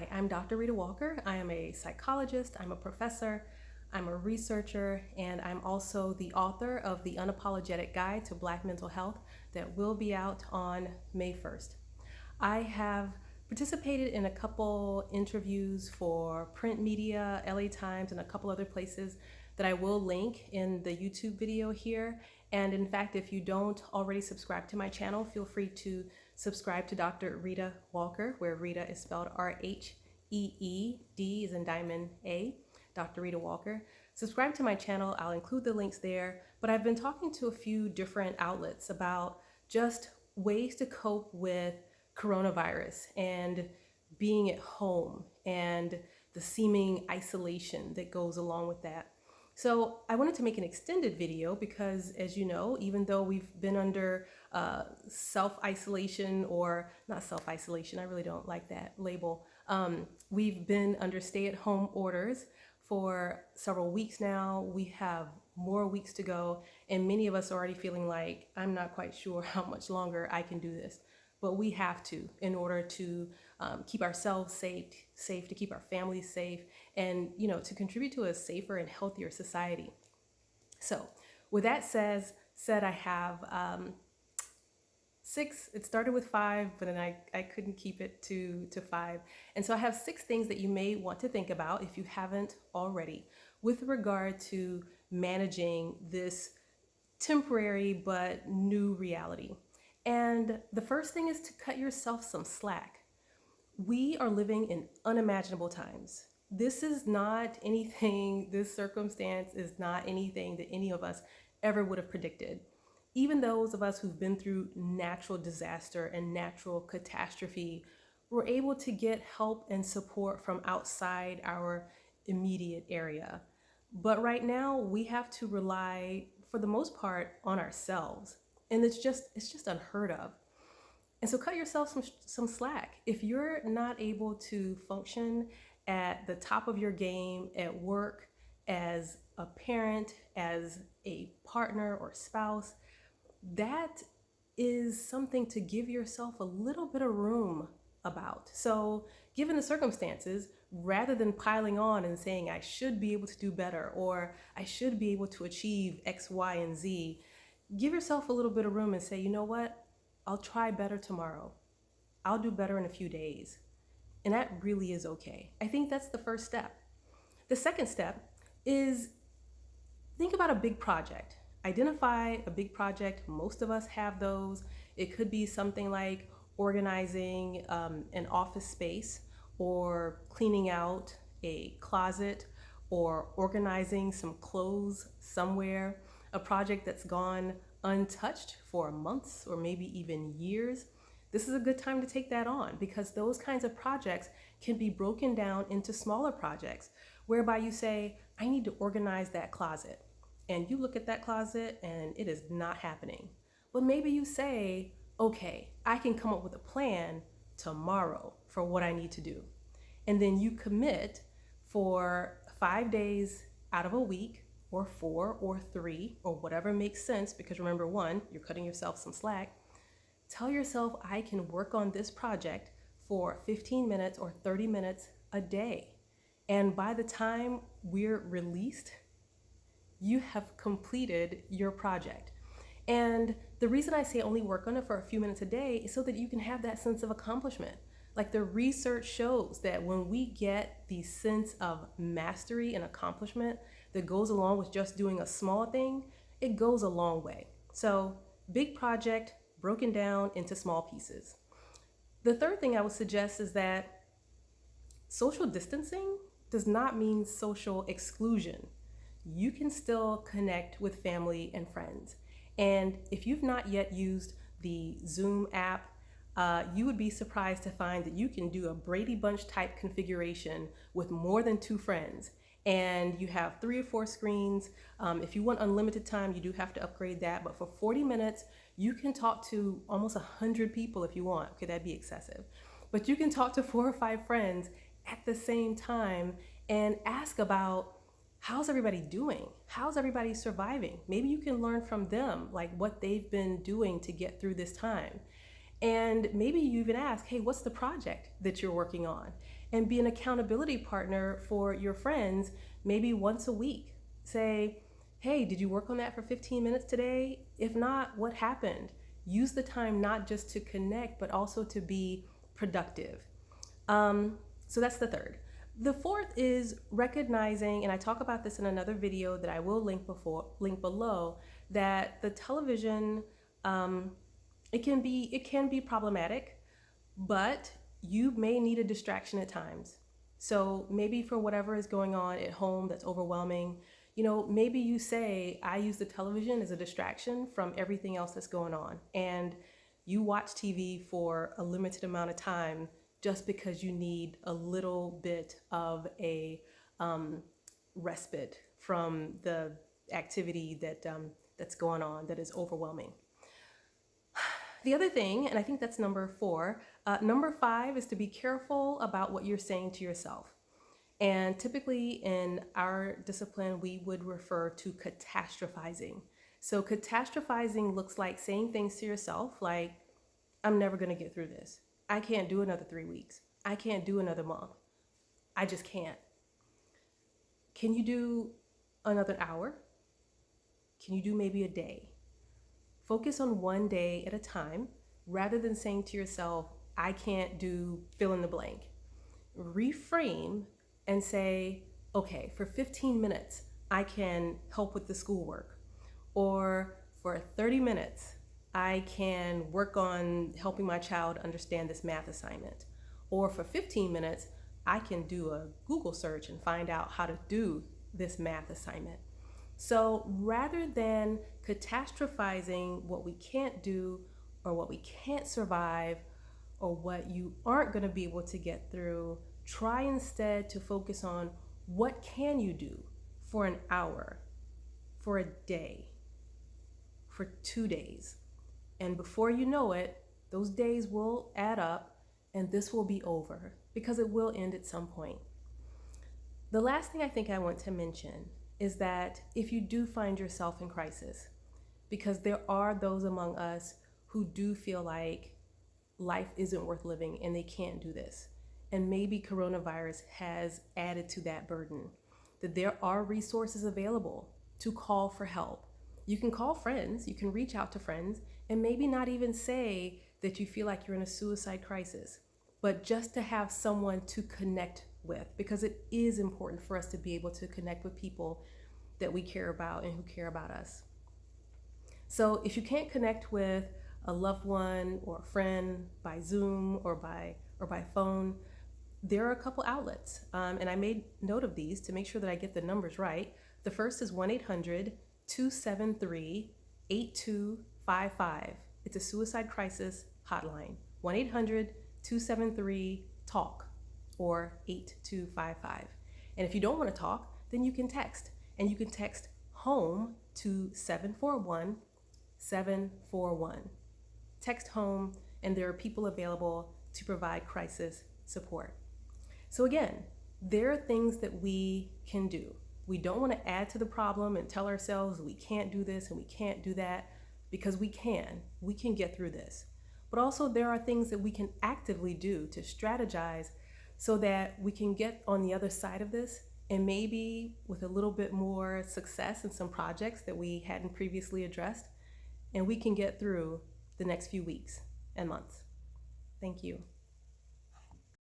Hi, I'm Dr. Rita Walker. I am a psychologist, I'm a professor, I'm a researcher, and I'm also the author of The Unapologetic Guide to Black Mental Health that will be out on May 1st. I have participated in a couple interviews for print media, LA Times, and a couple other places that I will link in the YouTube video here. And in fact, if you don't already subscribe to my channel, feel free to subscribe to Dr. Rita Walker, where Rita is spelled R-H-E-E, D is in Diamond A, Dr. Rita Walker. Subscribe to my channel, I'll include the links there, but I've been talking to a few different outlets about just ways to cope with coronavirus and being at home and the seeming isolation that goes along with that. So I wanted to make an extended video because, as you know, even though we've been under self-isolation, or not self-isolation, I really don't like that label, we've been under stay-at-home orders for several weeks now. We have more weeks to go, and many of us are already feeling like, I'm not quite sure how much longer I can do this. But we have to, in order to keep ourselves safe, to keep our families safe, and to contribute to a safer and healthier society. So, with that said, I have six. It started with five, but then I couldn't keep it to five. And so I have 6 things that you may want to think about if you haven't already, with regard to managing this temporary but new reality. And the first thing is to cut yourself some slack. We are living in unimaginable times. This circumstance is not anything that any of us ever would have predicted. Even those of us who've been through natural disaster and natural catastrophe were able to get help and support from outside our immediate area. But right now, we have to rely, for the most part, on ourselves. And it's just unheard of. And so cut yourself some slack. If you're not able to function at the top of your game at work, as a parent, as a partner or spouse, that is something to give yourself a little bit of room about. So given the circumstances, rather than piling on and saying, I should be able to do better, or I should be able to achieve X, Y, and Z, give yourself a little bit of room and say, you know what? I'll try better tomorrow. I'll do better in a few days. And that really is okay. I think that's the first step. The second step is think about a big project. Identify a big project. Most of us have those. It could be something like organizing an office space, or cleaning out a closet, or organizing some clothes somewhere, a project that's gone untouched for months or maybe even years. This is a good time to take that on, because those kinds of projects can be broken down into smaller projects, whereby you say, I need to organize that closet. And you look at that closet and it is not happening. But maybe you say, okay, I can come up with a plan tomorrow for what I need to do. And then you commit for 5 days out of a week, or 4 or 3, or whatever makes sense, because remember, 1, you're cutting yourself some slack. Tell yourself, I can work on this project for 15 minutes or 30 minutes a day. And by the time we're released, you have completed your project. And the reason I say only work on it for a few minutes a day is so that you can have that sense of accomplishment. Like, the research shows that when we get the sense of mastery and accomplishment that goes along with just doing a small thing, it goes a long way. So, big project broken down into small pieces. The third thing I would suggest is that social distancing does not mean social exclusion. You can still connect with family and friends. And if you've not yet used the Zoom app, you would be surprised to find that you can do a Brady Bunch type configuration with more than 2 friends. And you have 3 or 4 screens. If you want unlimited time, you do have to upgrade that. But for 40 minutes, you can talk to almost 100 people if you want. Okay, that'd be excessive. But you can talk to 4 or 5 friends at the same time and ask about, how's everybody doing? How's everybody surviving? Maybe you can learn from them, like what they've been doing to get through this time. And maybe you even ask, hey, what's the project that you're working on? And be an accountability partner for your friends, maybe once a week. Say, hey, did you work on that for 15 minutes today? If not, what happened? Use the time not just to connect, but also to be productive. So that's the third. The fourth is recognizing, and I talk about this in another video that I will link below, that the television, it can be problematic, but you may need a distraction at times. So maybe for whatever is going on at home that's overwhelming, maybe you say, I use the television as a distraction from everything else that's going on. And you watch TV for a limited amount of time just because you need a little bit of a respite from the activity that's going on that is overwhelming. The other thing, and I think that's number 4, number 5 is to be careful about what you're saying to yourself. And typically in our discipline, we would refer to catastrophizing. So catastrophizing looks like saying things to yourself like, I'm never going to get through this. I can't do another 3 weeks. I can't do another month. I just can't. Can you do another hour? Can you do maybe a day? Focus on one day at a time rather than saying to yourself, I can't do fill in the blank. Reframe and say, okay, for 15 minutes, I can help with the schoolwork. Or for 30 minutes, I can work on helping my child understand this math assignment. Or for 15 minutes, I can do a Google search and find out how to do this math assignment. So rather than catastrophizing what we can't do or what we can't survive or what you aren't going to be able to get through, try instead to focus on what can you do for an hour, for a day, for 2 days. And before you know it, those days will add up and this will be over because it will end at some point. The last thing I think I want to mention is that if you do find yourself in crisis, because there are those among us who do feel like life isn't worth living and they can't do this, and maybe coronavirus has added to that burden, that there are resources available to call for help. You can call friends, you can reach out to friends, and maybe not even say that you feel like you're in a suicide crisis, but just to have someone to connect with, because it is important for us to be able to connect with people that we care about and who care about us. So if you can't connect with a loved one or a friend by Zoom or by phone, there are a couple outlets, and I made note of these to make sure that I get the numbers right. The first is 1-800-273-8255. It's a suicide crisis hotline. 1-800-273-TALK or 8255. And if you don't want to talk, then you can text. And you can text HOME to 741-741. Text HOME, and there are people available to provide crisis support. So again, there are things that we can do. We don't want to add to the problem and tell ourselves we can't do this and we can't do that, because we can get through this. But also there are things that we can actively do to strategize so that we can get on the other side of this, and maybe with a little bit more success in some projects that we hadn't previously addressed, and we can get through the next few weeks and months. Thank you.